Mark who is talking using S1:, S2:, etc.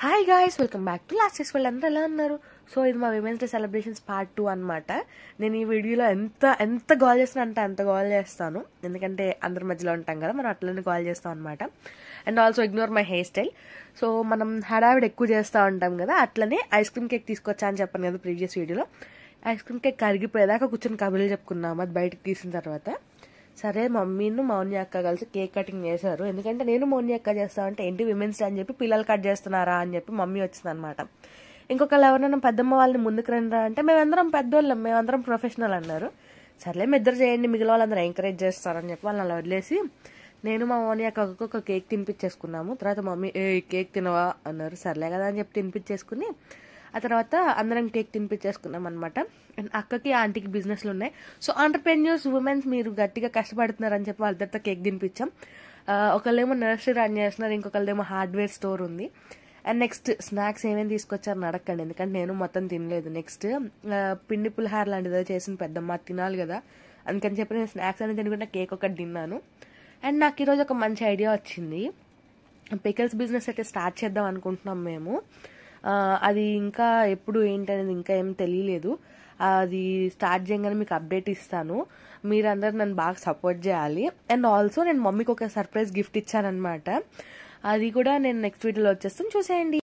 S1: Hi guys, welcome back to last days. వాళ్ళందరూ ఎలా ఉన్నారు? సో ఇది మా విమెన్స్ డే సెలబ్రేషన్స్ పార్ట్ 2 అనమాట. నేను ఈ వీడియోలో ఎంత గోల్ చేస్తాను అంటే అంత గోల్ చేస్తాను, ఎందుకంటే అందరి మధ్యలో ఉంటాం కదా, మనం అట్లనే గోల్ చేస్తాం అనమాట. And also ignore my hair style. So మనం హడావిడి ఎక్కువ చేస్తూ ఉంటాం కదా, అట్లనే ఐస్ క్రీమ్ కేక్ తీసుకొచ్చా అని చెప్పాను కదా ప్రీవియస్ వీడియోలో. ఐస్ క్రీమ్ కేక్ కరిగిపోయేదాకా కూర్చొని కబుర్లు చెప్పుకున్నాము. అది బయటకు తీసిన తర్వాత సరే మమ్మీను మౌని అక్క కలిసి కేక్ కటింగ్ చేశారు. ఎందుకంటే నేను మౌని అక్క చేస్తామంటే ఏంటి విమెన్స్ డే అని చెప్పి పిల్లలు కట్ చేస్తున్నారా అని చెప్పి మమ్మీ వచ్చింది అనమాట. ఇంకొకళ్ళు ఎవరైనా పెద్దమ్మ వాళ్ళని ముందుకు రండి అంటే మేమందరం పెద్దోళ్ళం, మేమందరం ప్రొఫెషనల్ అన్నారు. సర్లే మీ ఇద్దరు చేయండి, మిగిలిన వాళ్ళందరూ ఎంకరేజ్ చేస్తారని చెప్పి వాళ్ళని అలా వదిలేసి నేను మా మౌని అక్కకు ఒక కేక్ తినిపించేసుకున్నాము. తర్వాత మమ్మీ కేక్ తినవా అన్నారు. సర్లే కదా అని చెప్పి తినిపించేసుకుని ఆ తర్వాత అందరం కేక్ తినిపించేసుకున్నాం అనమాట. అండ్ అక్కకి ఆంటీకి బిజినెస్లు ఉన్నాయి. సో ఆంటర్ప్రెన్యూర్స్ ఉమెన్స్ మీరు గట్టిగా కష్టపడుతున్నారని చెప్పి వాళ్ళతో కేక్ తినిపించాం. ఒకళ్ళేమో నర్సరీ రన్ చేస్తున్నారు, ఇంకొకళ్ళేమో హార్డ్వేర్ స్టోర్ ఉంది. అండ్ నెక్స్ట్ స్నాక్స్ ఏమేమి తీసుకొచ్చారని అడగండి, ఎందుకంటే నేను మొత్తం తినలేదు. నెక్స్ట్ పిండి పులిహార లాంటిదో చేసిన పెద్దమ్మ తినాలి కదా, అందుకని చెప్పి నేను స్నాక్స్ అనేది తినకుండా కేక్ ఒకటి తిన్నాను. అండ్ నాకు ఈరోజు ఒక మంచి ఐడియా వచ్చింది. పికల్స్ బిజినెస్ అయితే స్టార్ట్ చేద్దాం అనుకుంటున్నాం మేము. అది ఇంకా ఎప్పుడు ఏంటనేది ఇంకా ఏం తెలియలేదు. అది స్టార్ట్ చేయగానే మీకు అప్డేట్ ఇస్తాను. మీరందరూ నన్ను బాగా సపోర్ట్ చేయాలి. అండ్ ఆల్సో నేను మమ్మీకి ఒక సర్ప్రైజ్ గిఫ్ట్ ఇచ్చానమాట. అది కూడా నేను నెక్స్ట్ వీడియోలో వచ్చేస్తాను, చూసేయండి.